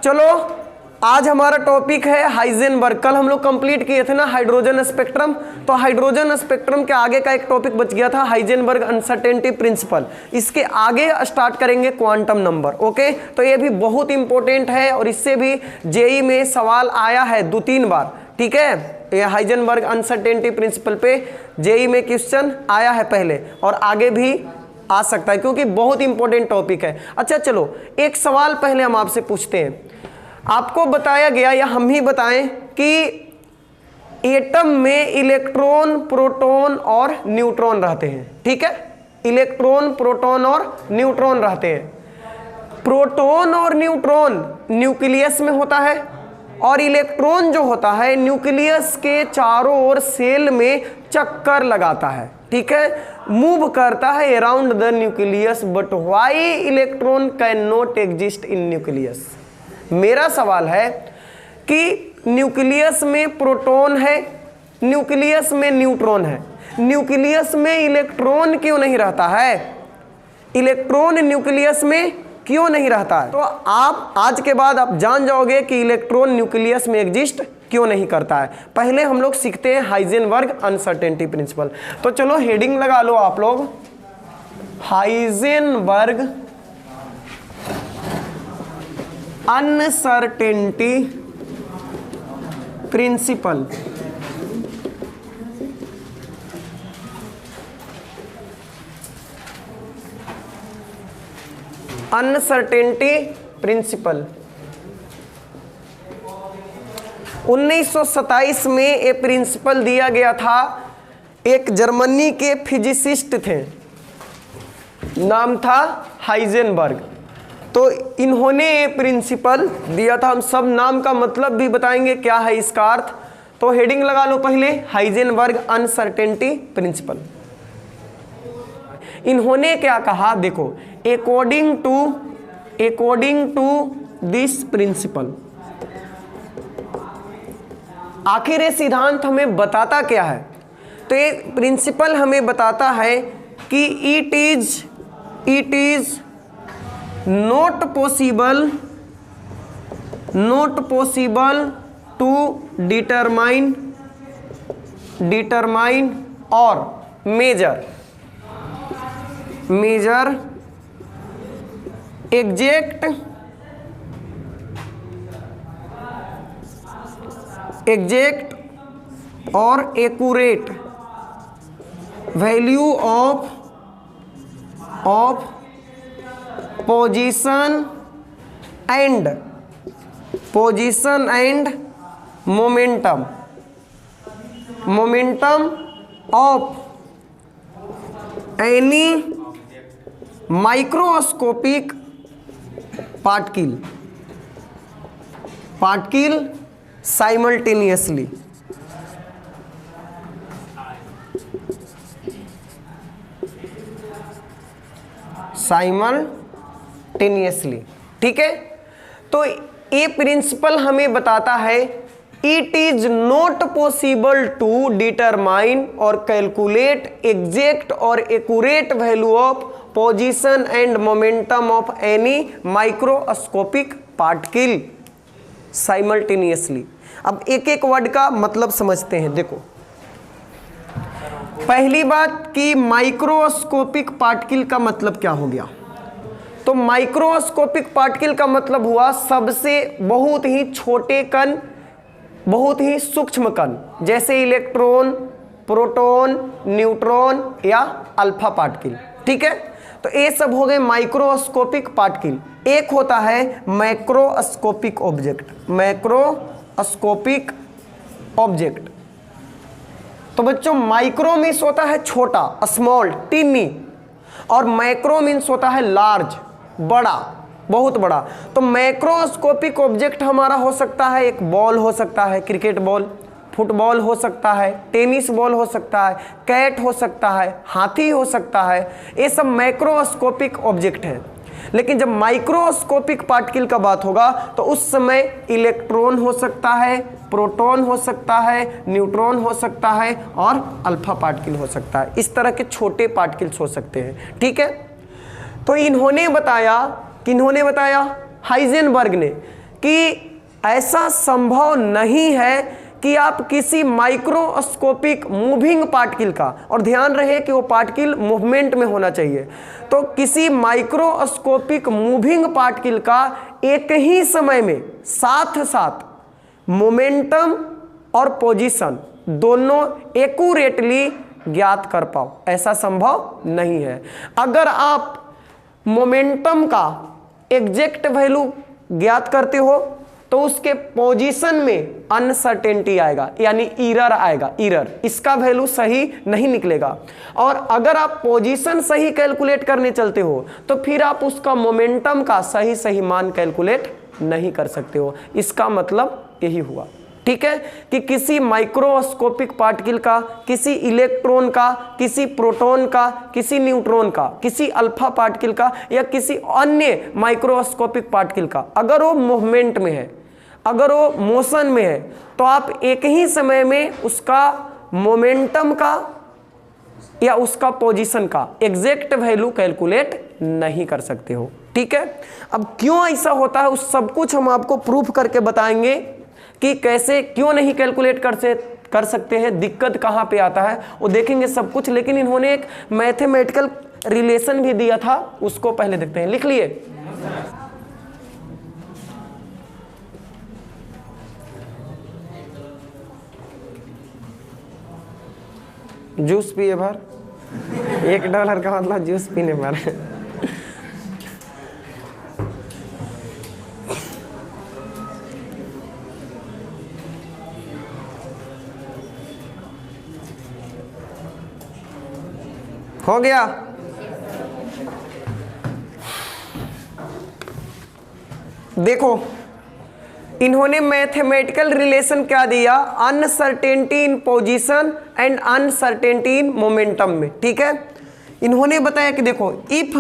चलो आज हमारा टॉपिक है हाइजेनबर्ग। कल हम लोग कंप्लीट किए थे ना हाइड्रोजन स्पेक्ट्रम, तो हाइड्रोजन स्पेक्ट्रम के आगे का एक टॉपिक बच गया था हाइजेनबर्ग अनसर्टेनिटी प्रिंसिपल। इसके आगे स्टार्ट करेंगे क्वांटम नंबर। ओके, तो ये भी बहुत इंपॉर्टेंट है और इससे भी जेईई में सवाल आया है 2-3 बार। ठीक है, ये हाइजेनबर्ग अनसर्टेनिटी प्रिंसिपल पे जेईई में क्वेश्चन आया है पहले और आगे भी आ सकता है क्योंकि बहुत इंपॉर्टेंट टॉपिक है। अच्छा चलो एक सवाल पहले हम आपसे पूछते हैं। आपको बताया गया या हम ही बताएं कि एटम में इलेक्ट्रॉन, प्रोटॉन और न्यूट्रॉन रहते हैं। ठीक है, इलेक्ट्रॉन, प्रोटॉन और न्यूट्रॉन रहते हैं। प्रोटॉन और न्यूट्रॉन न्यूक्लियस में होता है और इलेक्ट्रॉन जो होता है न्यूक्लियस के चारों ओर सेल में चक्कर लगाता है। ठीक है, मूव करता है around the nucleus, but why electron can not exist in nucleus. मेरा सवाल है कि न्यूक्लियस में प्रोटॉन है, न्यूक्लियस में न्यूट्रॉन है, न्यूक्लियस में इलेक्ट्रॉन क्यों नहीं रहता है? इलेक्ट्रॉन न्यूक्लियस में क्यों नहीं रहता है? तो आप आज के बाद आप जान जाओगे कि इलेक्ट्रॉन न्यूक्लियस में एग्जिस्ट क्यों नहीं करता है। पहले हम लोग सीखते हैं हाइजेनबर्ग अनसर्टेनिटी प्रिंसिपल। तो चलो हेडिंग लगा लो आप लोग, Heisenberg uncertainty principle. Uncertainty principle 1927 में ये प्रिंसिपल दिया गया था। एक जर्मनी के फिजिसिस्ट थे, नाम था हाइजेनबर्ग। तो इन्होंने ये प्रिंसिपल दिया था। हम सब नाम का मतलब भी बताएंगे क्या है इसका अर्थ। तो हेडिंग लगा लो पहले, हाइजेनबर्ग अनसर्टेनिटी प्रिंसिपल। इन्होंने क्या कहा देखो, अकॉर्डिंग टू दिस प्रिंसिपल। आखिर ये सिद्धांत हमें बताता क्या है? तो ये प्रिंसिपल हमें बताता है कि it is not possible to determine or measure exact or accurate value of position and momentum of any microscopic particle simultaneously। ठीक है, तो ये प्रिंसिपल हमें बताता है it is not possible to determine और कैलकुलेट एग्जैक्ट और accurate value of position and momentum of any microscopic particle simultaneously. अब एक एक वर्ड का मतलब समझते हैं। देखो पहली बात कि माइक्रोस्कोपिक पार्टिकल का मतलब क्या हो गया। तो माइक्रोस्कोपिक पार्टिकल का मतलब हुआ सबसे बहुत ही छोटे कण, बहुत ही सूक्ष्म कण, जैसे इलेक्ट्रॉन, प्रोटॉन, न्यूट्रॉन या अल्फा पार्टिकल। ठीक है, तो ये सब हो गए माइक्रोस्कोपिक पार्टिकल। एक होता है मैक्रोस्कोपिक ऑब्जेक्ट। तो बच्चों माइक्रो मीन्स होता है छोटा, स्मॉल, टिनी, और मैक्रो मीन्स होता है लार्ज, बड़ा, बहुत बड़ा। तो मैक्रोस्कोपिक ऑब्जेक्ट हमारा हो सकता है, एक बॉल हो सकता है, क्रिकेट बॉल, फुटबॉल हो सकता है, टेनिस बॉल हो सकता है, कैट हो सकता है, हाथी हो सकता है। ये सब मैक्रोस्कोपिक ऑब्जेक्ट है। लेकिन जब माइक्रोस्कोपिक पार्टिकल का बात होगा तो उस समय इलेक्ट्रॉन हो सकता है, प्रोटॉन हो सकता है, न्यूट्रॉन हो सकता है और अल्फा पार्टिकल हो सकता है। इस तरह के छोटे पार्टिकल्स हो सकते हैं। ठीक है, तो इन्होंने बताया, किन्होंने बताया, हाइजेनबर्ग ने, कि ऐसा संभव नहीं है कि आप किसी माइक्रोस्कोपिक मूविंग पार्टिकल का, और ध्यान रहे कि वो पार्टिकल मूवमेंट में होना चाहिए, तो किसी माइक्रोस्कोपिक मूविंग पार्टिकल का एक ही समय में साथ साथ मोमेंटम और पोजीशन दोनों एक्यूरेटली ज्ञात कर पाओ, ऐसा संभव नहीं है। अगर आप मोमेंटम का एग्जैक्ट वैल्यू ज्ञात करते हो तो उसके पोजीशन में अनसर्टेनिटी आएगा, यानी एरर आएगा, एरर, इसका वैल्यू सही नहीं निकलेगा। और अगर आप पोजीशन सही कैलकुलेट करने चलते हो तो फिर आप उसका मोमेंटम का सही मान कैलकुलेट नहीं कर सकते हो। इसका मतलब यही हुआ, ठीक है, कि किसी माइक्रोस्कोपिक पार्टिकल का, किसी इलेक्ट्रॉन का, किसी प्रोटॉन का, किसी न्यूट्रॉन का, किसी अल्फा पार्टिकल का या किसी अन्य माइक्रोस्कोपिक पार्टिकल का अगर वो मूवमेंट में है, अगर वो मोशन में है, तो आप एक ही समय में उसका मोमेंटम का या उसका पोजीशन का एग्जैक्ट वैल्यू कैलकुलेट नहीं कर सकते हो, ठीक है। अब क्यों ऐसा होता है उस सब कुछ हम आपको प्रूफ करके बताएंगे कि कैसे, क्यों नहीं कैलकुलेट कर सकते हैं, दिक्कत कहाँ पे आता है, वो देखेंगे सब कुछ। लेकिन इन्होंने एक मैथमेटिकल रिलेशन भी दिया था, उसको पहले देखते हैं। लिख लिए? जूस पिए भर, $1 का मतलब जूस पीने भर। हो गया? देखो इन्होंने मैथमेटिकल रिलेशन क्या दिया, uncertainty in position and uncertainty in momentum में, ठीक है। इन्होंने बताया कि देखो if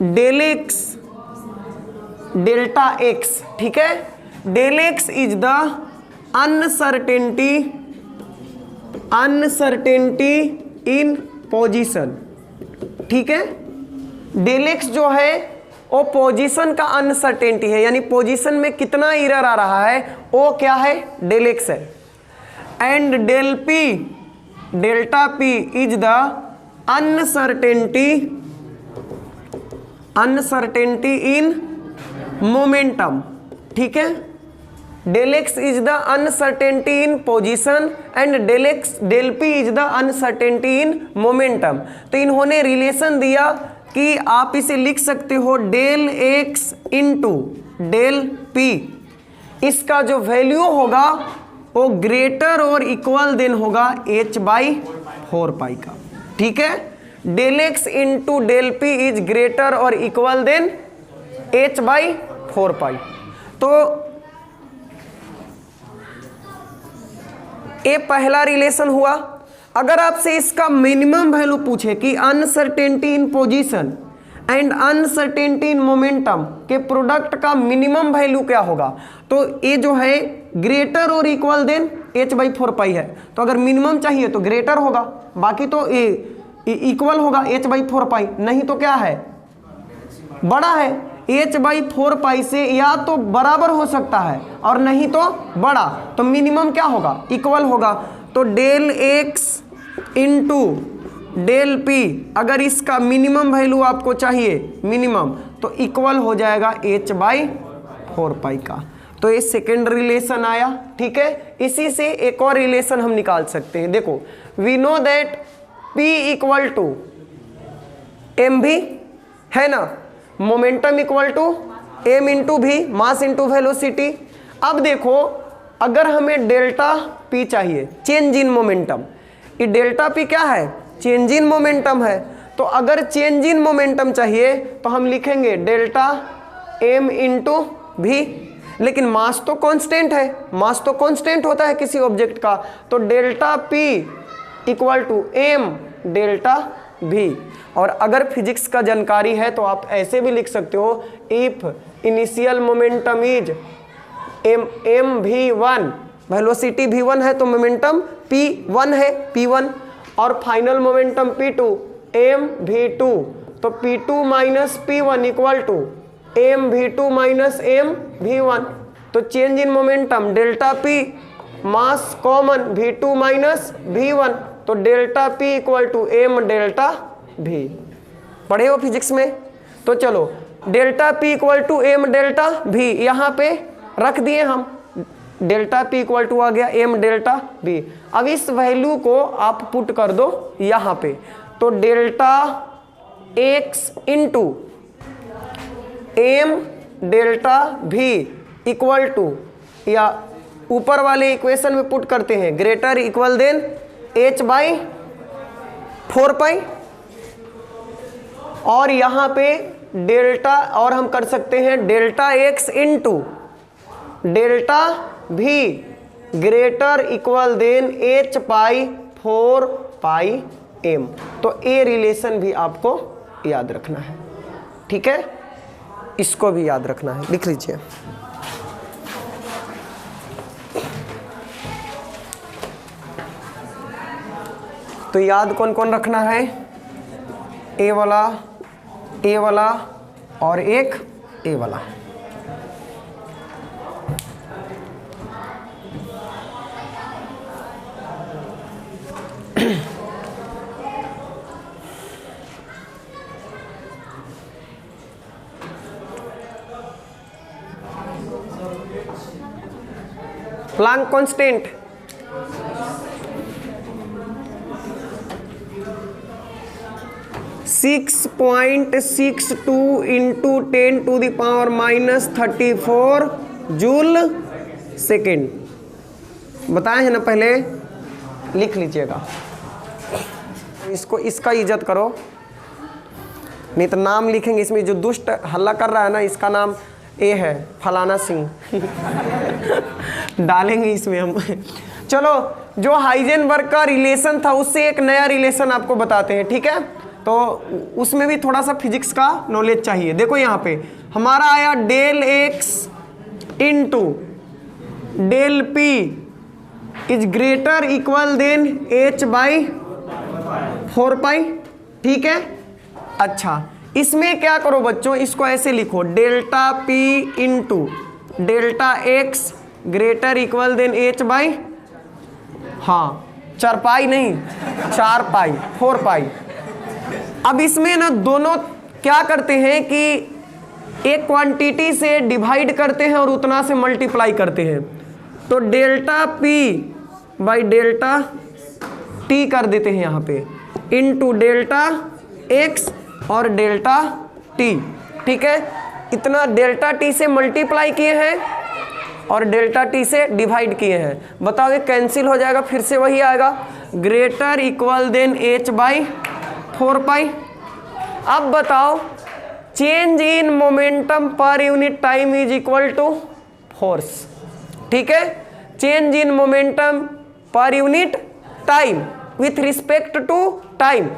del x delta x, ठीक है, del x is the uncertainty in position, ठीक है। डेल एक्स जो है वो पोजीशन का अनसर्टेनिटी है, यानी पोजीशन में कितना एरर आ रहा है वो क्या है, डेल एक्स है। And del p delta p is the uncertainty in momentum, ठीक है। Del x is the uncertainty in position and del p is the uncertainty in momentum. तो इन्होंने रिलेशन दिया कि आप इसे लिख सकते हो del x into del p, इसका जो वैल्यू होगा वो ग्रेटर और इक्वल देन होगा h/4 पाई का, ठीक है। Del x into del p is greater और इक्वल देन h/4 पाई। तो ये पहला रिलेशन हुआ। अगर आपसे इसका मिनिमम वैल्यू पूछे कि uncertainty in position and uncertainty in momentum के प्रोडक्ट का मिनिमम वैल्यू क्या होगा, तो ये जो है ग्रेटर और इक्वल देन h/4 पाई है। तो अगर मिनिमम चाहिए तो ग्रेटर होगा, बाकी तो ये इक्वल होगा h/4 पाई, नहीं तो क्या है, बड़ा है। h/4 पाई से या तो बराबर हो सकता है और नहीं तो बड़ा, तो मिनिमम क्या होगा, इक्वल होगा। तो del x into del p, अगर इसका मिनिमम वैल्यू आपको चाहिए मिनिमम, तो इक्वल हो जाएगा h/4 पाई का। तो ये सेकेंड रिलेशन आया, ठीक है। इसी से एक और रिलेशन हम निकाल सकते हैं। देखो we know that P equal to m v है ना, momentum equal to m into v, mass into velocity. अब देखो अगर हमें डेल्टा पी चाहिए, चेंज इन मोमेंटम, ये डेल्टा पी क्या है, चेंज इन मोमेंटम है। तो अगर चेंज इन मोमेंटम चाहिए तो हम लिखेंगे डेल्टा एम इंटू भी, लेकिन मास तो कांस्टेंट है, मास तो कांस्टेंट होता है किसी ऑब्जेक्ट का, तो delta p equal to m delta v. और अगर फिजिक्स का जानकारी है तो आप ऐसे भी लिख सकते हो, if initial momentum is m v 1, velocity v1 है तो मोमेंटम p1 है, p1, और final momentum p2 m v2, तो p2 minus p1 equal to mv2 minus mv1। तो change in momentum delta p mass common v2 minus v1, तो delta p equal to m delta v। पढ़े हो physics में? तो चलो delta p equal to m delta v यहाँ पे रख दिए हम, डेल्टा p इक्वल टू आ गया m डेल्टा v। अब इस वैल्यू को आप पुट कर दो यहाँ पे, तो delta x into m delta v equal to, या ऊपर वाले इक्वेशन में पुट करते हैं, greater equal than h by 4 pi, और यहाँ पे डेल्टा, और हम कर सकते हैं delta x into delta v greater equal than h pi 4 pi m। तो ये रिलेशन भी आपको याद रखना है, ठीक है? इसको भी याद रखना है, लिख लीजिए। तो याद कौन कौन रखना है? ए वाला और एक ए वाला। Planck constant, (6.62 into 10 to the power minus 34 joule second. बताए हैं ना पहले, लिख लीजिएगा। इसको, इसका इज्जत करो, नहीं तो नाम लिखेंगे इसमें। जो दुष्ट हल्ला कर रहा है ना, इसका नाम ए है, फलाना सिंह डालेंगे इसमें हम। चलो, जो हाइजेनबर्ग का रिलेशन था उससे एक नया रिलेशन आपको बताते हैं, ठीक है? तो उसमें भी थोड़ा सा फिजिक्स का नॉलेज चाहिए। देखो यहाँ पे हमारा आया del x into del p is greater equal than h by 4 pi, ठीक है? अच्छा, इसमें क्या करो बच्चों, इसको ऐसे लिखो, delta p into delta x greater equal than h by, हाँ 4 पाई नहीं 4 पाई 4 पाई। अब इसमें ना दोनों क्या करते हैं कि एक क्वांटिटी से डिवाइड करते हैं और उतना से मल्टीप्लाई करते हैं। तो delta p by delta t कर देते हैं यहाँ पे, इंटू डेल्टा x और डेल्टा t, ठीक है? इतना डेल्टा t से मल्टीप्लाई किए हैं और डेल्टा t से डिवाइड किए हैं। बताओ ये कैंसिल हो जाएगा, फिर से वही आएगा, greater equal than h by 4 pi. अब बताओ change in momentum per unit time is equal to force, ठीक है? Change in momentum per unit time with respect to time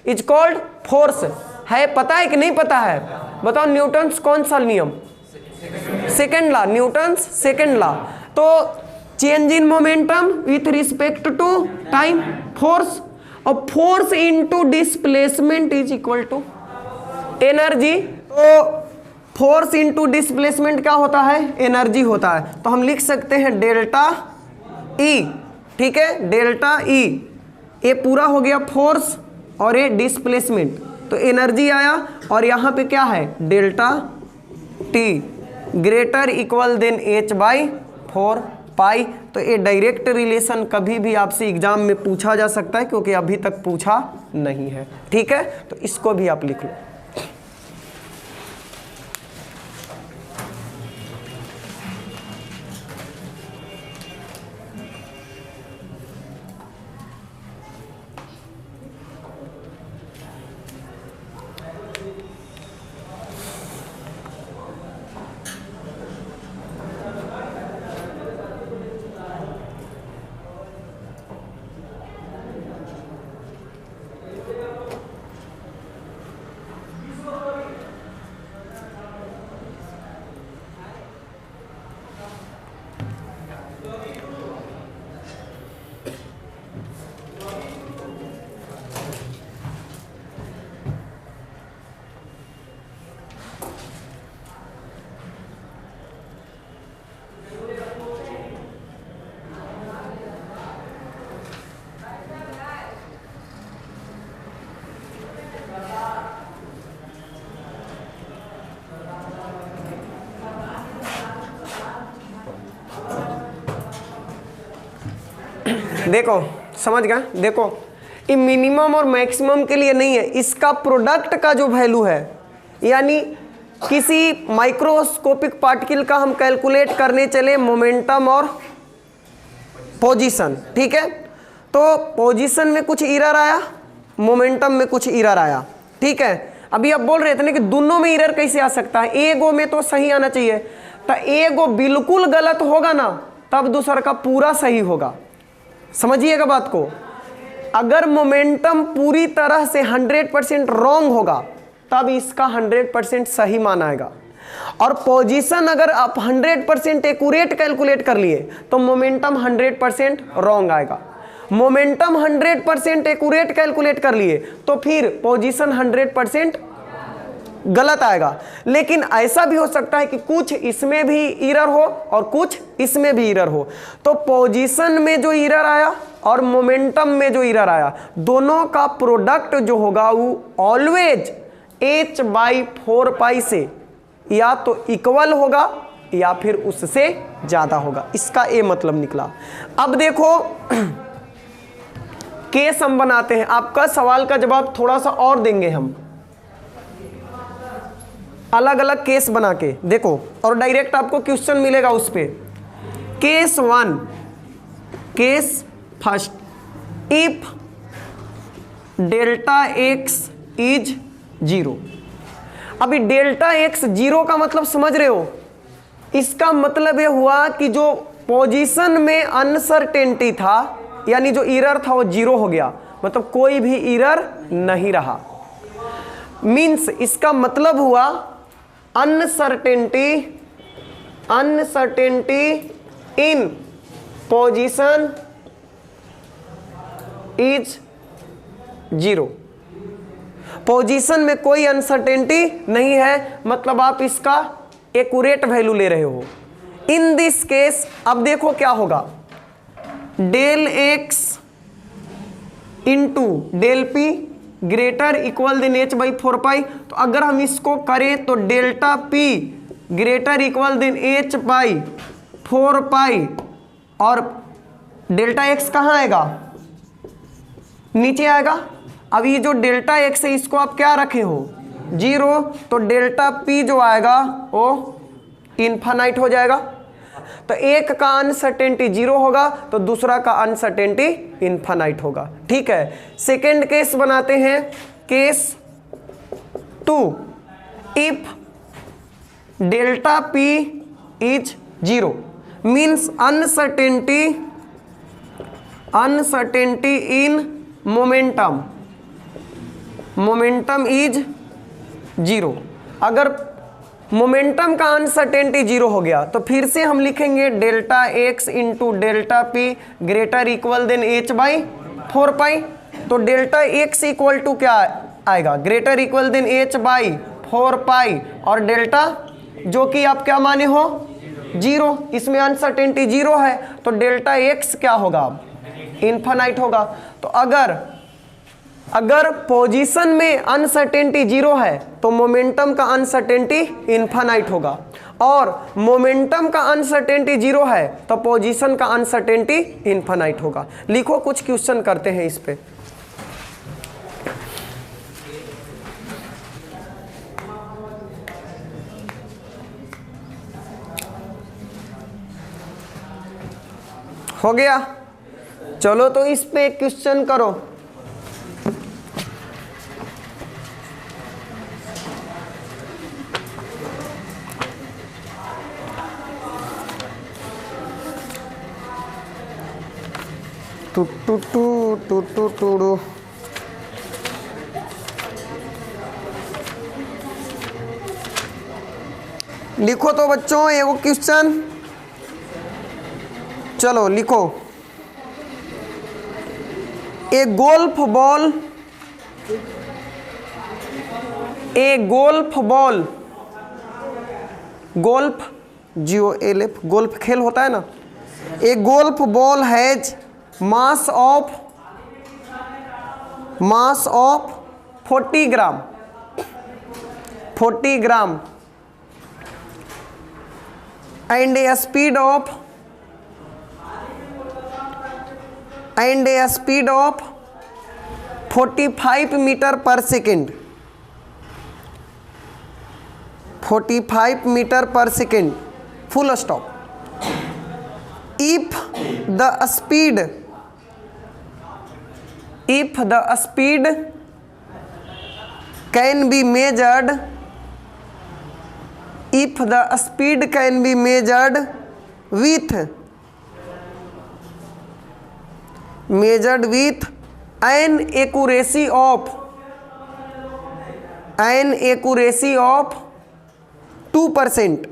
is called force. है, पता है कि नहीं पता है? बताओ न्यूटन्स कौन सा नियम? Second law, Newton's second law. तो change in momentum with respect to time force, और force into displacement is equal to energy. तो फोर्स इनटू डिस्प्लेसमेंट क्या होता है? एनर्जी होता है। तो हम लिख सकते हैं डेल्टा ई, ठीक है? डेल्टा ई, ये पूरा हो गया फोर्स और ये डिस्प्लेसमेंट, तो एनर्जी आया। और यहाँ पे क्या है? Delta t greater equal than h by 4 pi. तो ये डायरेक्ट रिलेशन कभी भी आपसे एग्जाम में पूछा जा सकता है, क्योंकि अभी तक पूछा नहीं है, ठीक है? तो इसको भी आप लिख लो। देखो समझ गए, देखो ये मिनिमम और मैक्सिमम के लिए नहीं है, इसका प्रोडक्ट का जो वैल्यू है, यानी किसी माइक्रोस्कोपिक पार्टिकल का हम कैलकुलेट करने चले मोमेंटम और पोजीशन, ठीक है। तो पोजीशन में कुछ एरर आया, मोमेंटम में कुछ एरर आया, ठीक है। अभी आप बोल रहे थे ना कि दोनों में एरर कैसे आ सकता है, एगो में तो सही आना चाहिए, तो एगो बिल्कुल गलत होगा ना तब दूसरा का पूरा सही होगा। समझिएगा बात को, अगर मोमेंटम पूरी तरह से 100% रॉन्ग होगा तब इसका 100% सही माना आएगा, और पोजीशन अगर आप 100% एक्यूरेट कैलकुलेट कर लिए तो मोमेंटम 100% रॉन्ग आएगा। मोमेंटम 100% एक्यूरेट कैलकुलेट कर लिए तो फिर पोजीशन 100% गलत आएगा। लेकिन ऐसा भी हो सकता है कि कुछ इसमें भी एरर हो और कुछ इसमें भी एरर हो, तो पोजीशन में जो एरर आया और मोमेंटम में जो एरर आया, दोनों का प्रोडक्ट जो होगा वो ऑलवेज h/4π से या तो इक्वल होगा या फिर उससे ज्यादा होगा, इसका ये मतलब निकला। अब देखो केस हम बनाते हैं, आपका सवाल का जवाब थोड़ा सा और देंगे हम, अलग अलग केस बना के देखो, और डायरेक्ट आपको क्वेश्चन मिलेगा उस पे। Case 1, case first, if delta x is 0। अभी डेल्टा एक्स 0 का मतलब समझ रहे हो, इसका मतलब ये हुआ कि जो पोजीशन में अनसर्टेनिटी था, यानी जो एरर था वो 0 हो गया, मतलब कोई भी एरर नहीं रहा। मीन्स इसका मतलब हुआ uncertainty in position is 0। Position में कोई अनसर्टेनिटी नहीं है, मतलब आप इसका एक्यूरेट वैल्यू ले रहे हो। इन दिस केस अब देखो क्या होगा, del x into del p greater equal than h/4π। तो अगर हम इसको करें तो delta p greater equal than h/4π, और डेल्टा एक्स कहाँ आएगा, नीचे आएगा। अब ये जो डेल्टा एक्स है इसको आप क्या रखे हो, 0, तो डेल्टा पी जो आएगा वो इन्फानाइट हो जाएगा। तो एक का अनसर्टेनिटी 0 होगा तो दूसरा का अनसर्टेनिटी इन्फानाइट होगा, ठीक है। सेकेंड केस बनाते हैं, case 2, if delta p is 0 means uncertainty in momentum is 0। अगर मोमेंटम का अनसर्टेनिटी 0 हो गया तो फिर से हम लिखेंगे delta x into delta p greater equal than h/4π। तो डेल्टा एक्स इक्वल टू क्या आएगा, ग्रेटर इक्वल देन h/4π, और डेल्टा जो कि आप क्या माने हो 0, इसमें अनसर्टेनिटी 0 है तो डेल्टा एक्स क्या होगा, इन्फानाइट होगा। तो अगर पोजीशन में अनसर्टेनिटी 0 है तो मोमेंटम का अनसर्टेनिटी इन्फानाइट होगा, और मोमेंटम का अनसर्टेनिटी 0 है तो पोजीशन का अनसर्टेनिटी इन्फानाइट होगा। लिखो, कुछ क्वेश्चन करते हैं इस पे। हो गया, चलो तो इस पे एक क्वेश्चन करो। लिखो तो बच्चों एगो क्वेश्चन, चलो लिखो। ए golf ball golf GOLF golf खेल होता है ना। ए golf ball has mass of 40 gram and A speed of and a speed of 45 meter per second, 45 meter per second, full stop. If the speed can be measured, if the speed can be measured with an accuracy of 2%,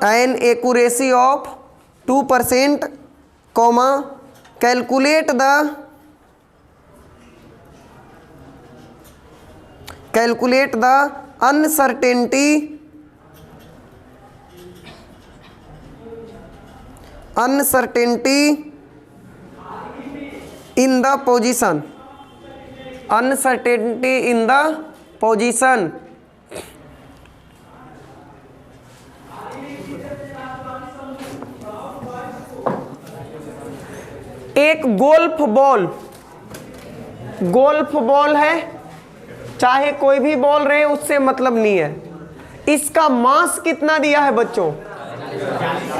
an accuracy of 2%, comma, calculate the uncertainty in the position, uncertainty in the position. एक golf ball है, चाहे कोई भी ball रहे उससे मतलब नहीं है। इसका मास कितना दिया है बच्चों?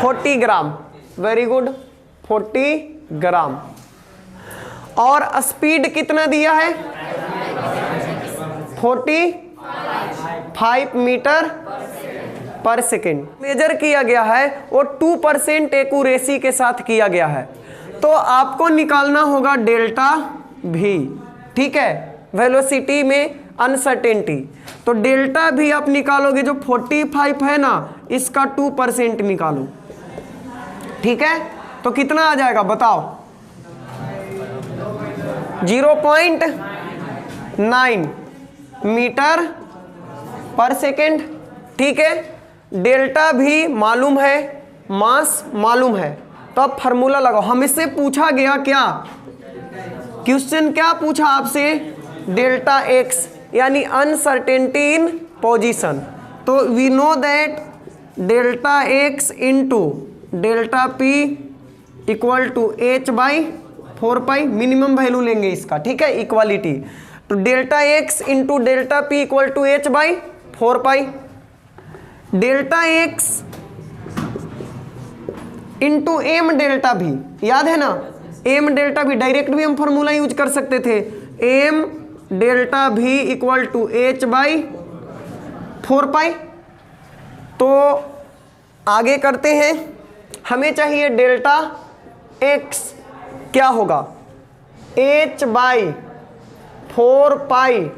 40 ग्राम। वेरी गुड, 40 ग्राम। और स्पीड कितना दिया है? 45 मीटर पर सेकेंड। मेजर किया गया है वो 2% एक्यूरेसी के साथ किया गया है। तो आपको निकालना होगा डेल्टा भी, ठीक है, वेलोसिटी में अनसर्टेनिटी। तो डेल्टा भी आप निकालोगे, जो 45 है ना, इसका 2% निकालो, ठीक है। तो कितना आ जाएगा बताओ? 0.9 मीटर पर सेकेंड, ठीक है। डेल्टा भी मालूम है, मास मालूम है, तो अब फार्मूला लगाओ। हमसे पूछा गया क्या क्वेश्चन, क्या पूछा आपसे? डेल्टा एक्स यानी अनसर्टेनिटी इन पोजीशन। तो we know that delta x into delta p equal to h/4 minimum value लेंगे इसका, ठीक है, इक्वालिटी। तो delta x into delta p equal to h/4। Delta x into m delta v, याद है ना, M delta भी डायरेक्ट भी हम फॉर्मूला यूज कर सकते थे, M delta v equal to h/4। तो आगे करते हैं, हमें चाहिए डेल्टा एक्स, क्या होगा? h/4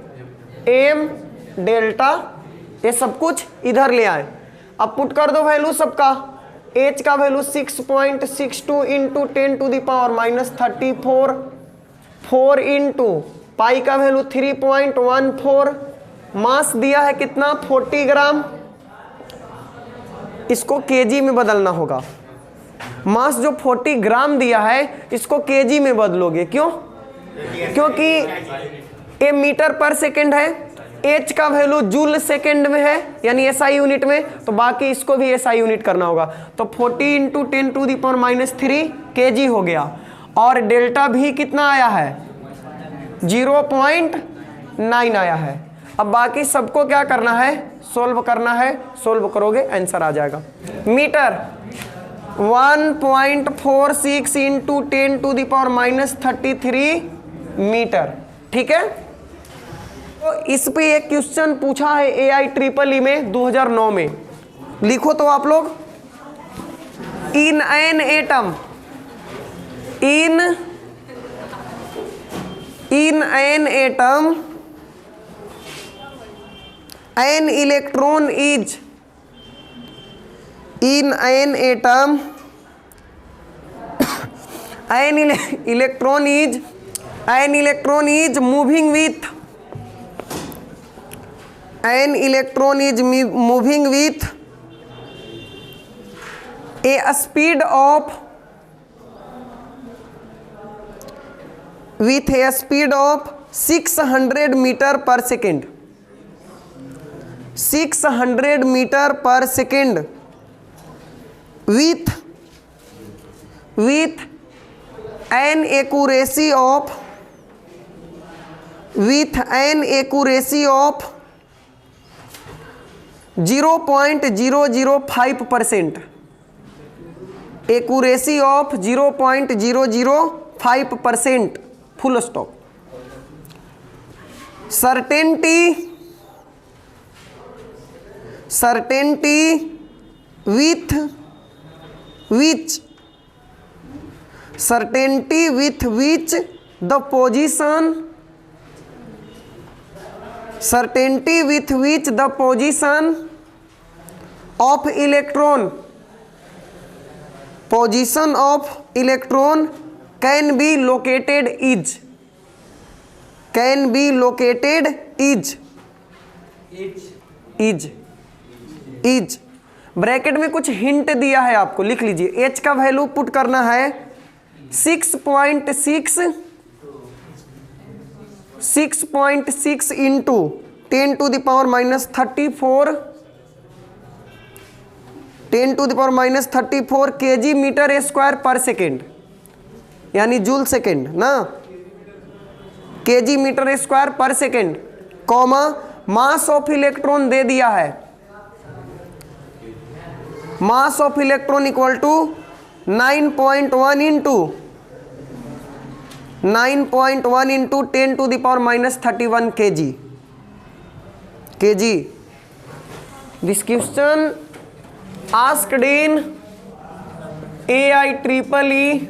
एम डेल्टा, ये सब कुछ इधर ले आए। अब पुट कर दो वैल्यू सबका। h का वैल्यू 6.62 इंटू 10⁻34, 4 इंटू पाई का वैल्यू 3.14, मास दिया है कितना? 40 ग्राम। इसको केजी में बदलना होगा। मास जो 40 ग्राम दिया है इसको केजी में बदलोगे, क्यों? क्योंकि ये मीटर पर सेकेंड है, h का वैल्यू जूल सेकेंड में है यानी SI यूनिट में, तो बाकी इसको भी SI यूनिट करना होगा। तो 40 इंटू 10⁻³ kg हो गया। और डेल्टा भी कितना आया है? 0.9 आया है। अब बाकी सबको क्या करना है? सोल्व करना है। सोल्व करोगे आंसर आ जाएगा। मीटर 1.46 इंटू 10⁻³ मीटर, ठीक है। तो इस पे एक क्वेश्चन पूछा है AI-EEE में 2009 में, लिखो तो आप लोग। In an atom, in an atom an electron is, in an atom an electron is moving with, an electron is moving with a speed of 600 meter per second, 600 meter per second with with an accuracy of 0.005%, accuracy of 0.005%, full stop. certainty with which the position of electron can be located is bracket में कुछ hint दिया है आपको, लिख लीजिए। H का value put करना है 6.6 into 10 to the power minus 34 kg metre square per second, यानी जूल सेकेंड ना, kg metre square per second, comma mass of electron दे दिया है, mass of electron equal to 9.1 into 10 to the power minus 31 kg. This question asked in AIEEE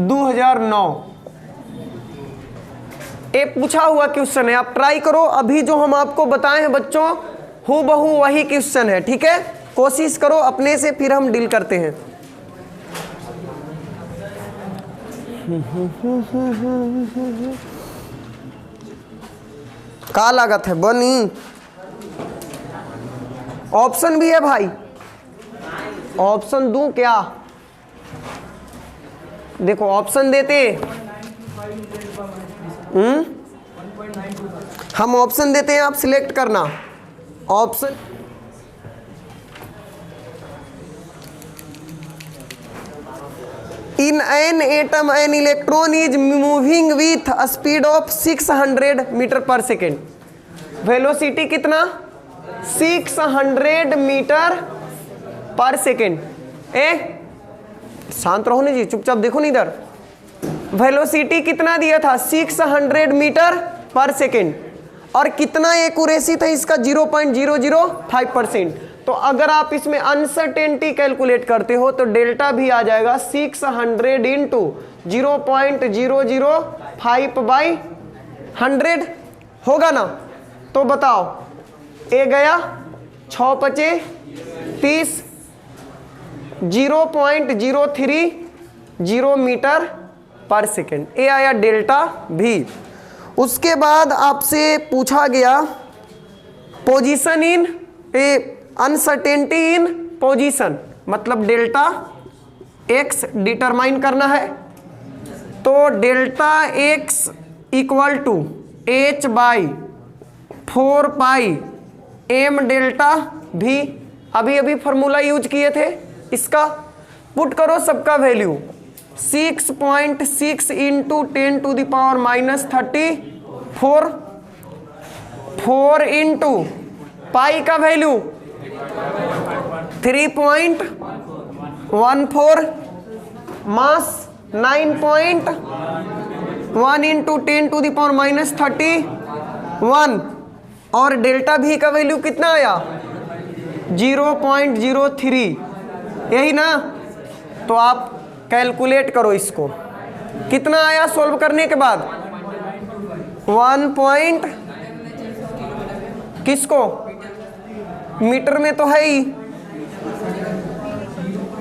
2009. एक पूछा हुआ question है, आप ट्राई करो। अभी जो हम आपको बताए हैं बच्चों, हूबहू वही क्वेश्चन है, ठीक है। कोशिश करो अपने से, फिर हम डील करते हैं। का लागत है बनी, ऑप्शन भी है भाई, ऑप्शन दूं क्या? देखो ऑप्शन देते, हम ऑप्शन देते हैं, आप सिलेक्ट करना option. In an atom, an electron is moving with a speed of 600 metre पर सेकेंड। वेलोसिटी कितना? 600 मीटर पर सेकेंड। शांत रहो नहीं जी, चुपचाप देखो नहीं इधर। वेलोसिटी कितना दिया था? 600 मीटर पर सेकेंड। और कितना एक्यूरेसी था इसका? 0.005%। तो अगर आप इसमें अनसर्टेनिटी कैलकुलेट करते हो तो डेल्टा भी आ जाएगा 600 इंटू 0.005/100 होगा ना। तो बताओ, ए गया 6 × 30, 0.030 मीटर पर सेकेंड। ए आया डेल्टा भी। उसके बाद आपसे पूछा गया position in uncertainty in position, मतलब डेल्टा एक्स डिटरमाइन करना है। तो delta x equal to h/4πm delta v. अभी अभी फॉर्मूला यूज किए थे इसका। पुट करो सबका value, 6.6 into 10 to the power minus 34, 4 into pi का value 3.14, mass 9.1 into 10 to the power minus 31, और डेल्टा भी का वैल्यू कितना आया? 0.03, यही ना। तो आप कैलकुलेट करो इसको, कितना आया सोल्व करने के बाद? 1 किसको? मीटर में तो है ही,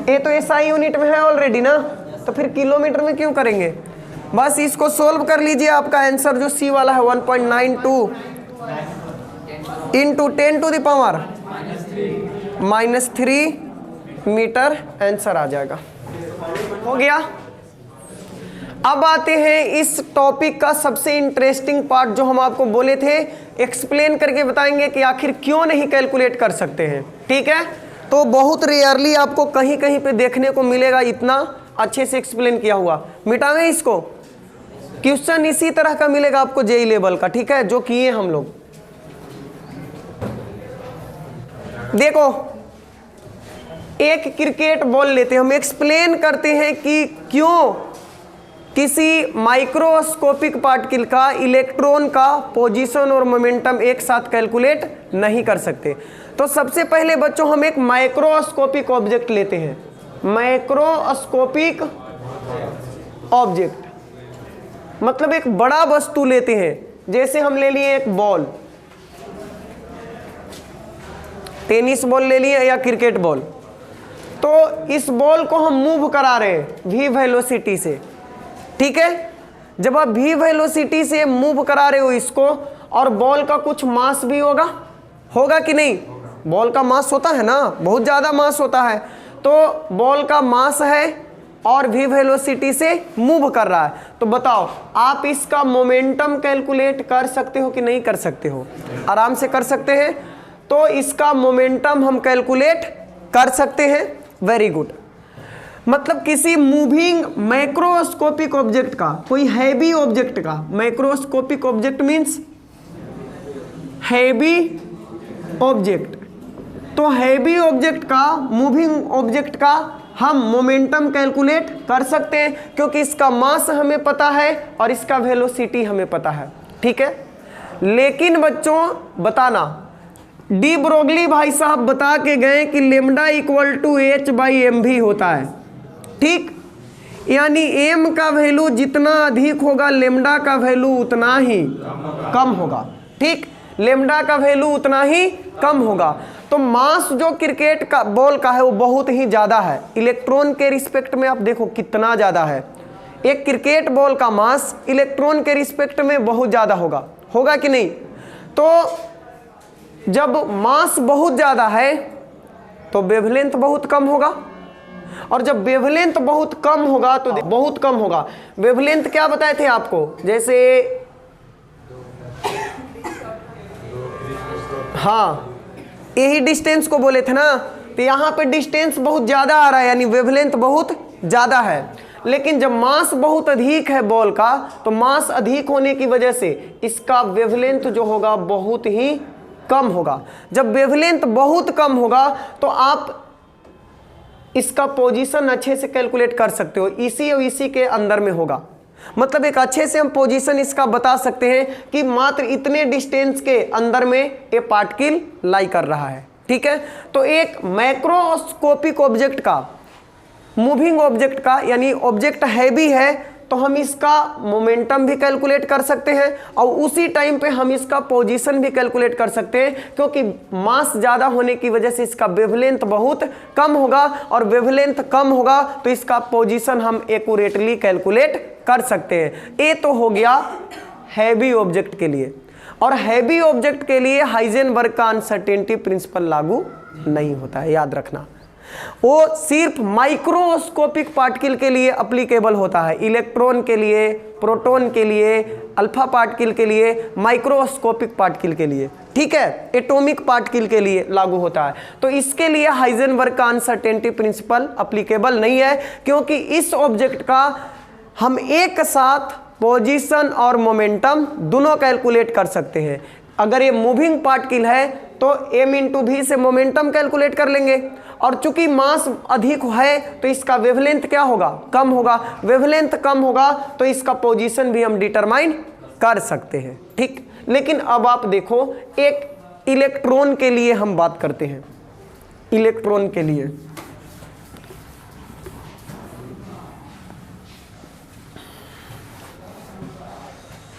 ये तो SI यूनिट में है ऑलरेडी ना, तो फिर किलोमीटर में क्यों करेंगे? बस इसको सोल्व कर लीजिए, आपका आंसर जो सी वाला है 1.92 into 10 to the power -3 metre answer आ जाएगा। हो गया। अब आते हैं इस टॉपिक का सबसे इंटरेस्टिंग पार्ट, जो हम आपको बोले थे एक्सप्लेन करके बताएंगे कि आखिर क्यों नहीं कैलकुलेट कर सकते हैं। ठीक है, तो बहुत रेयरली आपको कहीं कहीं पे देखने को मिलेगा इतना अच्छे से एक्सप्लेन किया हुआ। मिटावें इसको, क्वेश्चन इसी तरह का मिलेगा आपको जेई लेवल का, ठीक है, जो किए हम लोग। देखो एक क्रिकेट बॉल लेते हैं, हम एक्सप्लेन करते हैं कि क्यों किसी माइक्रोस्कोपिक पार्टिकल का इलेक्ट्रॉन का पोजीशन और मोमेंटम एक साथ कैलकुलेट नहीं कर सकते। तो सबसे पहले बच्चों हम एक माइक्रोस्कोपिक ऑब्जेक्ट लेते हैं, माइक्रोस्कोपिक ऑब्जेक्ट मतलब एक बड़ा वस्तु लेते हैं। जैसे हम ले लिए एक बॉल, टेनिस बॉल ले लिए या क्रिकेट बॉल, तो इस बॉल को हम मूव करा रहे हैं v वेलोसिटी से, ठीक है। जब आप v वेलोसिटी से मूव करा रहे हो इसको, और बॉल का कुछ मास भी होगा कि नहीं, बॉल का मास होता है ना, बहुत ज़्यादा मास होता है। तो बॉल का मास है और v वेलोसिटी से मूव कर रहा है, तो बताओ आप इसका मोमेंटम कैलकुलेट कर सकते हो कि नहीं कर सकते हो? आराम से कर सकते हैं। तो इसका मोमेंटम हम कैलकुलेट कर सकते हैं। Very good. मतलब किसी मूविंग माइक्रोस्कोपिक ऑब्जेक्ट का, कोई हैवी ऑब्जेक्ट का, microscopic object means heavy object, तो हैवी ऑब्जेक्ट का, मूविंग ऑब्जेक्ट का हम मोमेंटम कैलकुलेट कर सकते हैं, क्योंकि इसका मास हमें पता है और इसका वेलोसिटी हमें पता है, ठीक है। लेकिन बच्चों बताना, डी ब्रोगली भाई साहब बता के गए कि लेमडा इक्वल टू h/mv होता है, ठीक। यानी m का वैल्यू जितना अधिक होगा लेमडा का वैल्यू उतना ही कम होगा, ठीक। लेमडा का वैल्यू उतना ही कम होगा। तो मास जो क्रिकेट का बॉल का है वो बहुत ही ज़्यादा है, इलेक्ट्रॉन के रिस्पेक्ट में आप देखो कितना ज़्यादा है। एक क्रिकेट बॉल का मास इलेक्ट्रॉन के रिस्पेक्ट में बहुत ज़्यादा होगा कि नहीं? तो जब मास बहुत ज़्यादा है तो वेवलेंथ बहुत कम होगा, और जब वेवलेंथ बहुत कम होगा तो बहुत कम होगा। वेवलेंथ क्या बताए थे आपको? जैसे हाँ, यही डिस्टेंस को बोले थे ना, तो यहाँ पे डिस्टेंस बहुत ज़्यादा आ रहा है, यानी वेवलेंथ बहुत ज़्यादा है। लेकिन जब मास बहुत अधिक है बॉल का, तो मास अधिक होने की वजह से इसका वेवलेंथ जो होगा बहुत ही कम होगा। जब वेवलेंथ बहुत कम होगा तो आप इसका पोजीशन अच्छे से कैलकुलेट कर सकते हो, इसी और इसी के अंदर में होगा। मतलब एक अच्छे से हम पोजीशन इसका बता सकते हैं कि मात्र इतने डिस्टेंस के अंदर में ये पार्टिकल लाई कर रहा है, ठीक है। तो एक माइक्रोस्कोपिक ऑब्जेक्ट का, मूविंग ऑब्जेक्ट का, यानी ऑब्जेक्ट हैवी है तो हम इसका मोमेंटम भी कैलकुलेट कर सकते हैं और उसी टाइम पे हम इसका पोजीशन भी कैलकुलेट कर सकते हैं, क्योंकि मास ज़्यादा होने की वजह से इसका वेवलेंथ बहुत कम होगा, और वेवलेंथ कम होगा तो इसका पोजीशन हम एक्यूरेटली कैलकुलेट कर सकते हैं। ये तो हो गया हैवी ऑब्जेक्ट के लिए। और हैवी ऑब्जेक्ट के लिए हाइजेनबर्ग का अनसर्टेनिटी प्रिंसिपल लागू नहीं होता है, याद रखना। वो सिर्फ माइक्रोस्कोपिक पार्टिकल के लिए एप्लीकेबल होता है, इलेक्ट्रॉन के लिए, प्रोटॉन के लिए, अल्फा पार्टिकल के लिए, माइक्रोस्कोपिक पार्टिकल के लिए, ठीक है, एटॉमिक पार्टिकल के लिए लागू होता है। तो इसके लिए हाइजेनबर्ग का अनसर्टेनिटी प्रिंसिपल एप्लीकेबल नहीं है, क्योंकि इस ऑब्जेक्ट का हम एक साथ पोजीशन और मोमेंटम दोनों कैलकुलेट कर सकते हैं। अगर ये मूविंग पार्टिकल है तो m × v से मोमेंटम कैलकुलेट कर लेंगे, और चूंकि मास अधिक है तो इसका वेवलेंथ क्या होगा? कम होगा। वेवलेंथ कम होगा तो इसका पोजीशन भी हम डिटरमाइन कर सकते हैं, ठीक। लेकिन अब आप देखो, एक इलेक्ट्रॉन के लिए हम बात करते हैं। इलेक्ट्रॉन के लिए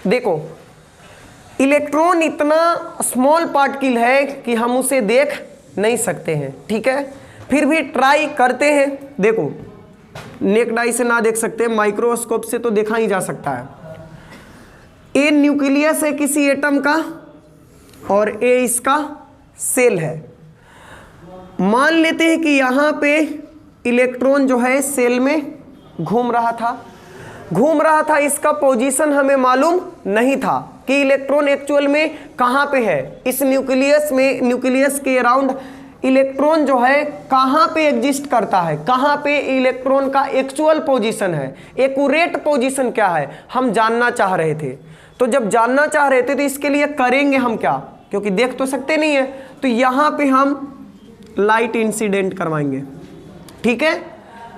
देखो, इलेक्ट्रॉन इतना स्मॉल पार्टिकल है कि हम उसे देख नहीं सकते हैं, ठीक है, फिर भी ट्राई करते हैं। देखो, नेक्ड आई से ना देख सकते, माइक्रोस्कोप से तो देखा ही जा सकता है। ए न्यूक्लियस है किसी एटम का और ए इसका सेल है। मान लेते हैं कि यहाँ पे इलेक्ट्रॉन जो है सेल में घूम रहा था, इसका पोजीशन हमें मालूम नहीं था कि इलेक्ट्रॉन एक्चुअल में कहाँ पे है। इस न्यूक्लियस में, न्यूक्लियस के अराउंड इलेक्ट्रॉन जो है कहाँ पे एग्जिस्ट करता है, कहाँ पे इलेक्ट्रॉन का एक्चुअल पोजीशन है, एक्यूरेट पोजीशन क्या है, हम जानना चाह रहे थे। तो जब जानना चाह रहे थे तो इसके लिए करेंगे हम क्या, क्योंकि देख तो सकते नहीं है, तो यहाँ पे हम लाइट इंसिडेंट करवाएंगे। ठीक है,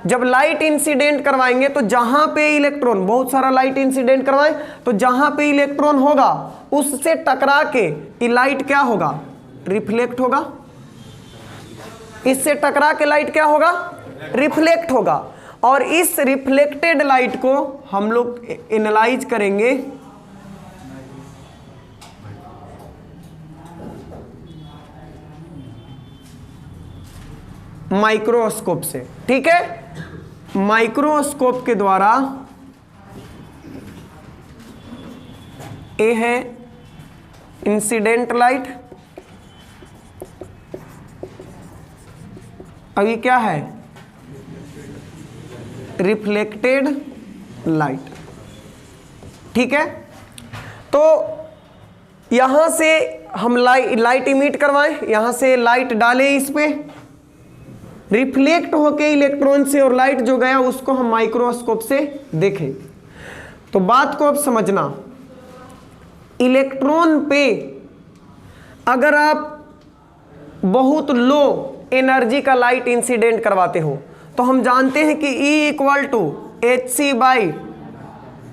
जब लाइट इंसिडेंट करवाएंगे तो जहां पे इलेक्ट्रॉन, बहुत सारा लाइट इंसिडेंट करवाएं, तो जहां पे इलेक्ट्रॉन होगा उससे टकरा के ये लाइट क्या होगा, रिफ्लेक्ट होगा। इससे टकरा के लाइट क्या होगा, रिफ्लेक्ट होगा। और इस रिफ्लेक्टेड लाइट को हम लोग एनालाइज करेंगे माइक्रोस्कोप से। ठीक है, माइक्रोस्कोप के द्वारा ये है इंसिडेंट लाइट, अभी क्या है, रिफ्लेक्टेड लाइट। ठीक है, तो यहां से हम लाइट इमिट करवाएं, यहां से लाइट डालें इस पे, रिफ्लेक्ट होके इलेक्ट्रॉन से और लाइट जो गया उसको हम माइक्रोस्कोप से देखें। तो बात को अब समझना, इलेक्ट्रॉन पे अगर आप बहुत लो एनर्जी का लाइट इंसिडेंट करवाते हो तो हम जानते हैं कि E =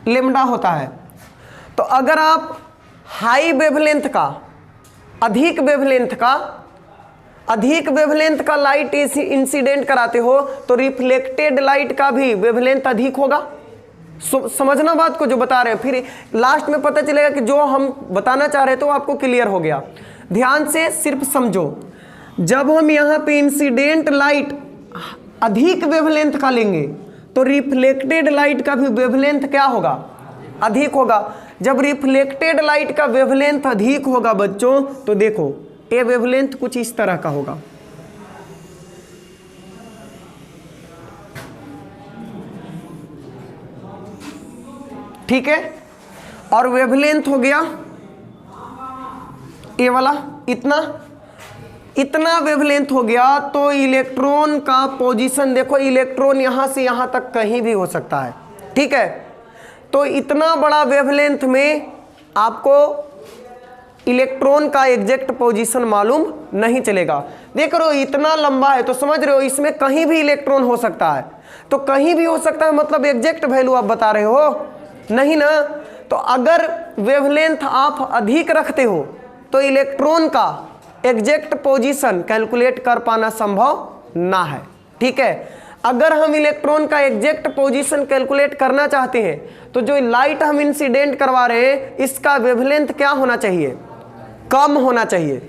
hc/λ होता है। तो अगर आप हाई वेवलेंथ का, अधिक वेवलेंथ का लाइट इंसिडेंट कराते हो तो रिफ्लेक्टेड लाइट का भी वेवलेंथ अधिक होगा। समझना बात को जो बता रहे हैं, फिर लास्ट में पता चलेगा कि जो हम बताना चाह रहे थे वो आपको क्लियर हो गया। ध्यान से सिर्फ समझो, जब हम यहाँ पे इंसिडेंट लाइट अधिक वेवलेंथ का लेंगे तो रिफ्लेक्टेड लाइट का भी वेवलेंथ क्या होगा, अधिक होगा। जब रिफ्लेक्टेड लाइट का वेवलेंथ अधिक होगा बच्चों, तो देखो ये वेवलेंथ कुछ इस तरह का होगा। ठीक है, और वेवलेंथ हो गया ये वाला, इतना वेवलेंथ हो गया। तो इलेक्ट्रॉन का पोजीशन देखो, इलेक्ट्रॉन यहां से यहां तक कहीं भी हो सकता है। ठीक है, तो इतना बड़ा वेवलेंथ में आपको इलेक्ट्रॉन का एग्जैक्ट पोजीशन मालूम नहीं चलेगा। देख रहे हो इतना लंबा है, तो समझ रहे हो इसमें कहीं भी इलेक्ट्रॉन हो सकता है। तो कहीं भी हो सकता है मतलब एग्जैक्ट वैल्यू आप बता रहे हो नहीं ना। तो अगर वेवलेंथ आप अधिक रखते हो तो इलेक्ट्रॉन का एग्जैक्ट पोजीशन कैलकुलेट कर पाना संभव ना है। ठीक है, अगर हम इलेक्ट्रॉन का एग्जैक्ट पोजीशन कैलकुलेट करना चाहते हैं तो जो लाइट हम इंसिडेंट करवा रहे हैं इसका वेवलेंथ क्या होना चाहिए, कम होना चाहिए,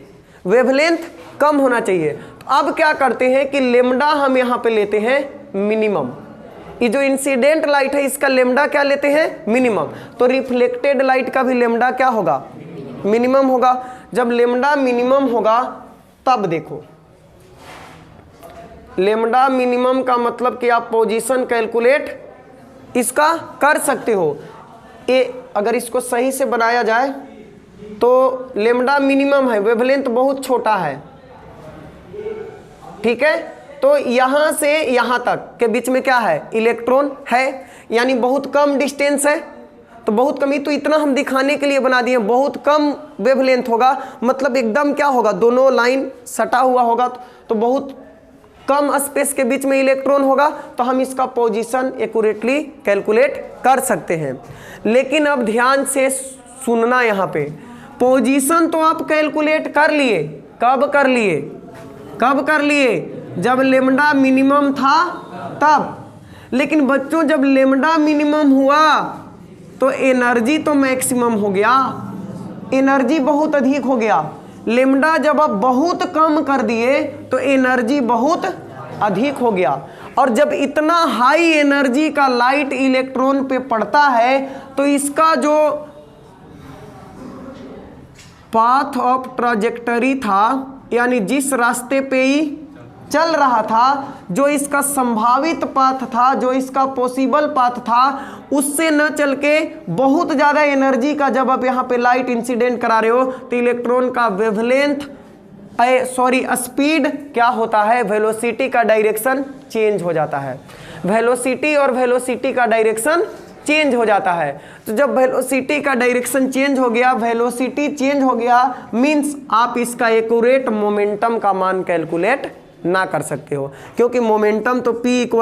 वेवलेंथ कम होना चाहिए। तो अब क्या करते हैं कि लेमडा हम यहाँ पे लेते हैं मिनिमम। ये जो इंसिडेंट लाइट है इसका लेमडा क्या लेते हैं, मिनिमम। तो रिफ्लेक्टेड लाइट का भी लेमडा क्या होगा, मिनिमम होगा। जब लेमडा मिनिमम होगा तब देखो, लेमडा मिनिमम का मतलब कि आप पोजीशन कैलकुलेट इसका कर सकते हो। ये अगर इसको सही से बनाया जाए तो लेमडा मिनिमम है, वेवलेंथ बहुत छोटा है। ठीक है, तो यहाँ से यहाँ तक के बीच में क्या है, इलेक्ट्रॉन है, यानी बहुत कम डिस्टेंस है। तो बहुत कम ही, तो इतना हम दिखाने के लिए बना दिए, बहुत कम वेवलेंथ होगा मतलब एकदम क्या होगा, दोनों लाइन सटा हुआ होगा, तो बहुत कम स्पेस के बीच में इलेक्ट्रॉन होगा। तो हम इसका पोजीशन एक्यूरेटली कैलकुलेट कर सकते हैं। लेकिन अब ध्यान से सुनना, यहाँ पे पोजीशन तो आप कैलकुलेट कर लिए, कब कर लिए, कब कर लिए, जब लेमडा मिनिमम था तब। लेकिन बच्चों जब लेमडा मिनिमम हुआ तो एनर्जी तो मैक्सिमम हो गया, एनर्जी बहुत अधिक हो गया। लेमडा जब आप बहुत कम कर दिए तो एनर्जी बहुत अधिक हो गया। और जब इतना हाई एनर्जी का लाइट इलेक्ट्रॉन पे पड़ता है तो इसका जो पाथ ऑफ ट्राजेक्टरी था, यानी जिस रास्ते पे ही चल रहा था, जो इसका संभावित पाथ था, जो इसका पॉसिबल पाथ था, उससे न चल के बहुत ज़्यादा एनर्जी का जब आप यहाँ पे लाइट इंसिडेंट करा रहे हो तो इलेक्ट्रॉन का वेवलेंथ स्पीड क्या होता है, वेलोसिटी का डायरेक्शन चेंज हो जाता है। वेलोसिटी और वेलोसिटी का डायरेक्शन चेंज हो जाता है। तो जब वेलोसिटी का डायरेक्शन चेंज हो गया, वेलोसिटी चेंज हो गया, मींस आप इसका एक्यूरेट मोमेंटम का मान कैलकुलेट ना कर सकते हो, क्योंकि मोमेंटम तो P =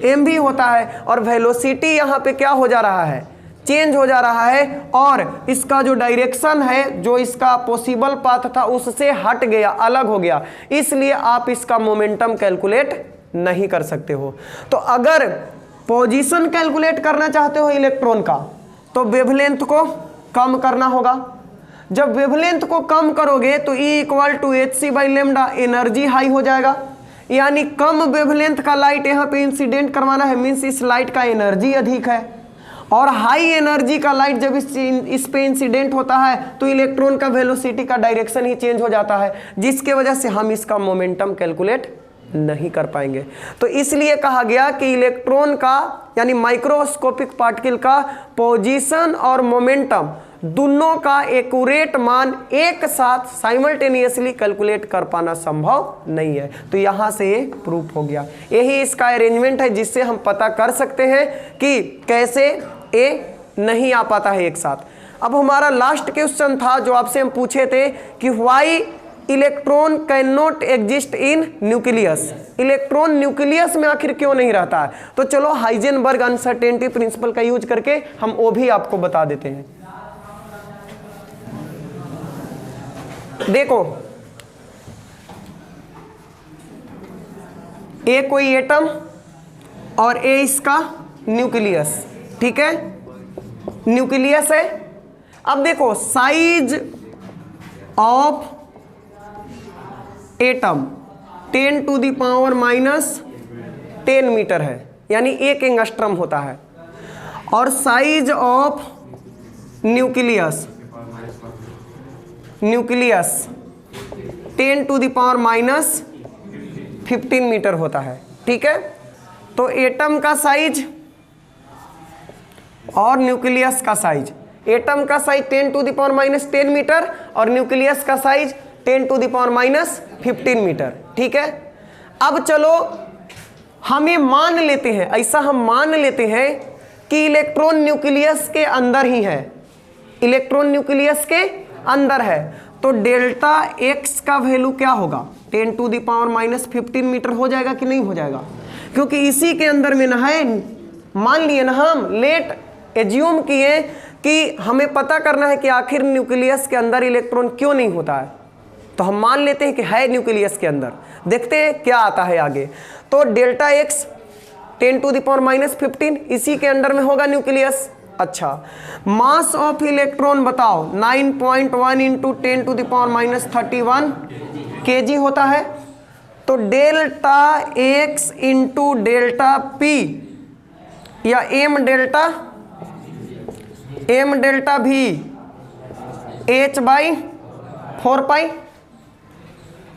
mv होता है और वेलोसिटी यहाँ पे क्या हो जा रहा है, चेंज हो जा रहा है, और इसका जो डायरेक्शन है, जो इसका पॉसिबल पाथ था उससे हट गया, अलग हो गया, इसलिए आप इसका मोमेंटम कैलकुलेट नहीं कर सकते हो। तो अगर पोजीशन कैलकुलेट करना चाहते हो इलेक्ट्रॉन का, तो वेवलेंथ को कम करना होगा। जब वेवलेंथ को कम करोगे तो E = hc/λ, एनर्जी हाई हो जाएगा, यानी कम वेवलेंथ का लाइट यहाँ पे इंसिडेंट करवाना है, मीन्स इस लाइट का एनर्जी अधिक है, और हाई एनर्जी का लाइट जब इस पे इंसिडेंट होता है तो इलेक्ट्रॉन का वेलोसिटी का डायरेक्शन ही चेंज हो जाता है, जिसके वजह से हम इसका मोमेंटम कैलकुलेट नहीं कर पाएंगे। तो इसलिए कहा गया कि इलेक्ट्रॉन का यानी माइक्रोस्कोपिक पार्टिकल का पोजीशन और मोमेंटम दोनों का एक्यूरेट मान एक साथ साइमल्टेनियसली कैलकुलेट कर पाना संभव नहीं है। तो यहां से ये प्रूफ हो गया। यही इसका अरेंजमेंट है जिससे हम पता कर सकते हैं कि कैसे ये नहीं आ पाता है एक साथ। अब हमारा लास्ट क्वेश्चन था जो आपसे हम पूछे थे कि why electron can not exist in nucleus, electron nucleus में आखिर क्यों नहीं रहता है। तो चलो हाइजेनबर्ग अनसर्टेनिटी प्रिंसिपल का यूज करके हम वो भी आपको बता देते हैं। देखो, ए कोई एटम और ए इसका न्यूक्लियस, ठीक है, न्यूक्लियस है। अब देखो साइज ऑफ एटम 10⁻⁻10 मीटर है, यानी 1 एंगस्ट्रम होता है, और साइज ऑफ न्यूक्लियस 10⁻15 मीटर होता है, ठीक है। तो एटम का साइज और न्यूक्लियस का साइज, एटम का साइज 10⁻10 मीटर और न्यूक्लियस का साइज 10⁻15 मीटर, ठीक है। अब चलो हम ये मान लेते हैं, ऐसा हम मान लेते हैं कि इलेक्ट्रॉन न्यूक्लियस के अंदर ही है, इलेक्ट्रॉन न्यूक्लियस के अंदर है, तो डेल्टा एक्स का वैल्यू क्या होगा, 10⁻15 मीटर हो जाएगा कि नहीं हो जाएगा, क्योंकि इसी के अंदर में ना है। मान लिए ना, हम लेट एज्यूम किए कि हमें पता करना है कि आखिर न्यूक्लियस के अंदर इलेक्ट्रॉन क्यों नहीं होता है, तो हम मान लेते हैं कि है न्यूक्लियस के अंदर, देखते हैं क्या आता है आगे। तो डेल्टा एक्स 10⁻15 इसी के अंदर में होगा न्यूक्लियस। अच्छा, मास ऑफ इलेक्ट्रॉन बताओ, 9.1 × 10⁻31 kg होता है। तो delta x into delta P या एम डेल्टा भी h/4π।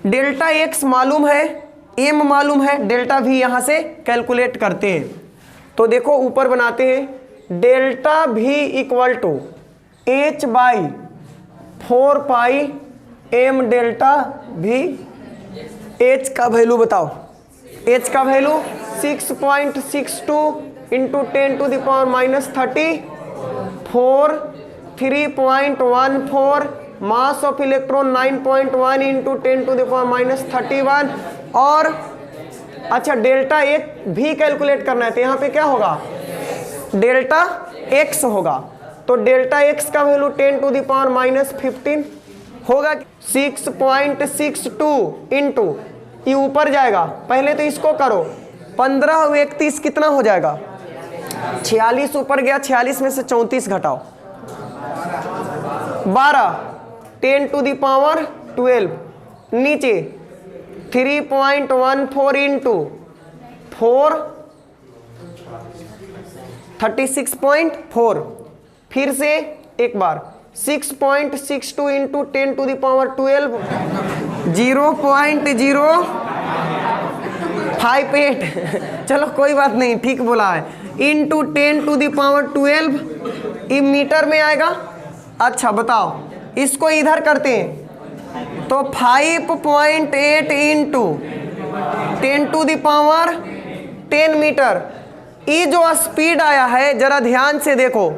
डेल्टा एक्स मालूम है, एम मालूम है, डेल्टा भी यहां से कैलकुलेट करते हैं। तो देखो ऊपर बनाते हैं, delta v equal to h/4π m delta v. H का वैल्यू बताओ, एच का वैल्यू 6.62 × 10⁻34 3.14, मास ऑफ इलेक्ट्रॉन 9.1 × 10⁻31। और अच्छा डेल्टा एक भी कैलकुलेट करना है, तो यहाँ पे क्या होगा, डेल्टा एक्स होगा। तो डेल्टा एक्स का वैल्यू 10⁻15 होगा 6.62 इंटू, ये ऊपर जाएगा, पहले तो इसको करो, 15 × 31 कितना हो जाएगा, 46 ऊपर गया, 46 में से 34 घटाओ, 12 10⁻12 नीचे 3.14 इंटू 4 36.4, फिर से एक बार 6.62 इंटू 10⁻12 0.058 चलो कोई बात नहीं, ठीक बोला है, इंटू 10⁻12 ये मीटर में आएगा। अच्छा बताओ, इसको इधर करते हैं, तो 5.8 इंटू 10⁻10 मीटर। ये जो स्पीड आया है जरा ध्यान से देखो,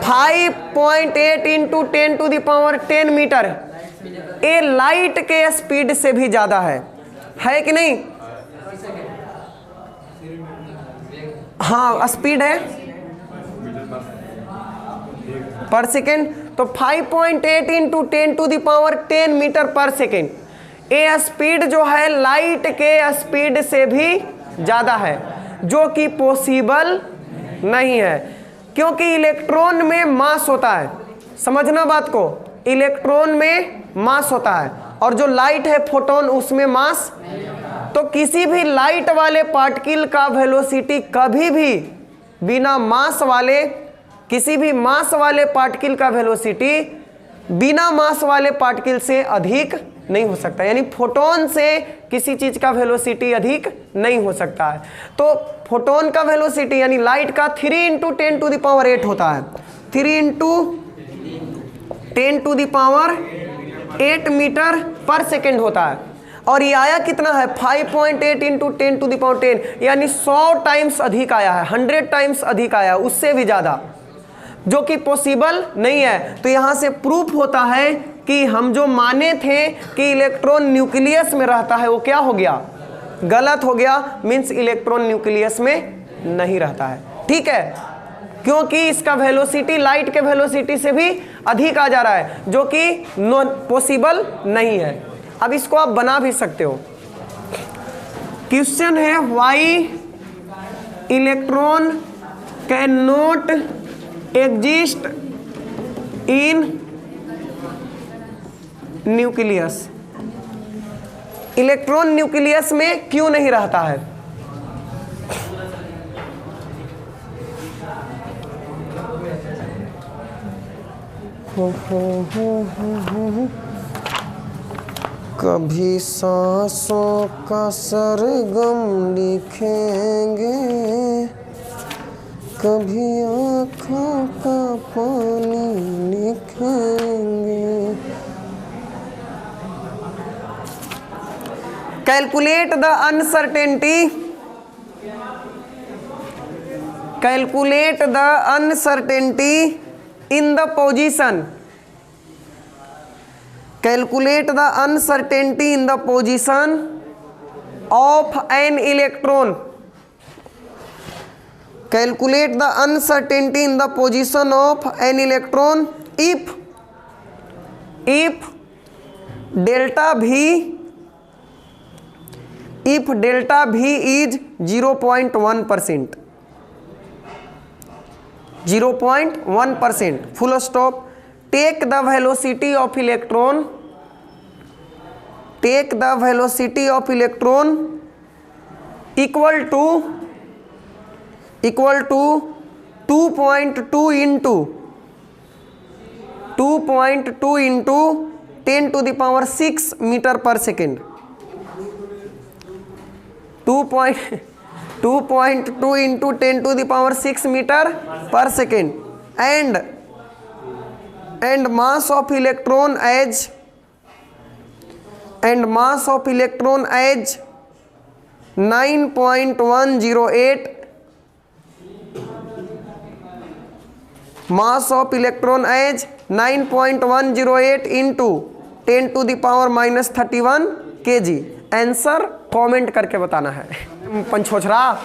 5.8 इंटू 10⁻10 मीटर, ये लाइट के स्पीड से भी ज्यादा है कि नहीं? हाँ स्पीड है पर सेकेंड, तो 5.8 इंटू 10⁻10 मीटर पर सेकेंड, ये स्पीड जो है लाइट के स्पीड से भी ज्यादा है, जो कि पॉसिबल नहीं है, क्योंकि इलेक्ट्रॉन में मास होता है। समझना बात को, इलेक्ट्रॉन में मास होता है और जो लाइट है फोटोन, उसमें मास। तो किसी भी लाइट वाले पार्टिकल का वेलोसिटी कभी भी बिना मास वाले, किसी भी मास वाले पार्टिकल का वेलोसिटी बिना मास वाले पार्टिकल से अधिक नहीं हो सकता, यानी फोटोन से किसी चीज का वेलोसिटी अधिक नहीं हो सकता है। तो फोटोन का वेलोसिटी यानी लाइट का 3 × 10⁸ होता है, 3 × 10⁸ मीटर पर सेकेंड होता है। और ये आया कितना है? 5.8 इंटू 10⁻10, यानी 100 टाइम्स अधिक आया है, 100 टाइम्स अधिक आया है, उससे भी ज़्यादा, जो कि पॉसिबल नहीं है। तो यहाँ से प्रूफ होता है कि हम जो माने थे कि इलेक्ट्रॉन न्यूक्लियस में रहता है, वो क्या हो गया? गलत हो गया। मीन्स इलेक्ट्रॉन न्यूक्लियस में नहीं रहता है, ठीक है, क्योंकि इसका वेलोसिटी लाइट के वेलोसिटी से भी अधिक आ जा रहा है, जो कि पॉसिबल नहीं है। अब इसको आप बना भी सकते हो। क्वेश्चन है why electron can not exist in nucleus, electron nucleus में क्यों नहीं रहता है? कभी सांसों का सरगम लिखेंगे, कभी आँखों का पानी लिखेंगे। Calculate the uncertainty, calculate the uncertainty in the position, calculate the uncertainty in the position of an electron, calculate the uncertainty in the position of an electron if delta v is 0.1%, 0.1%, full stop. Take the velocity of electron, take the velocity of electron equal to 2.2 into 10⁶ meter per second, 2.2 into 10⁶ meter per second, and mass of electron as 9.108, mass of electron as 9.108 into 10⁻³ kg। Answer comment करके बताना है। पंछोछरा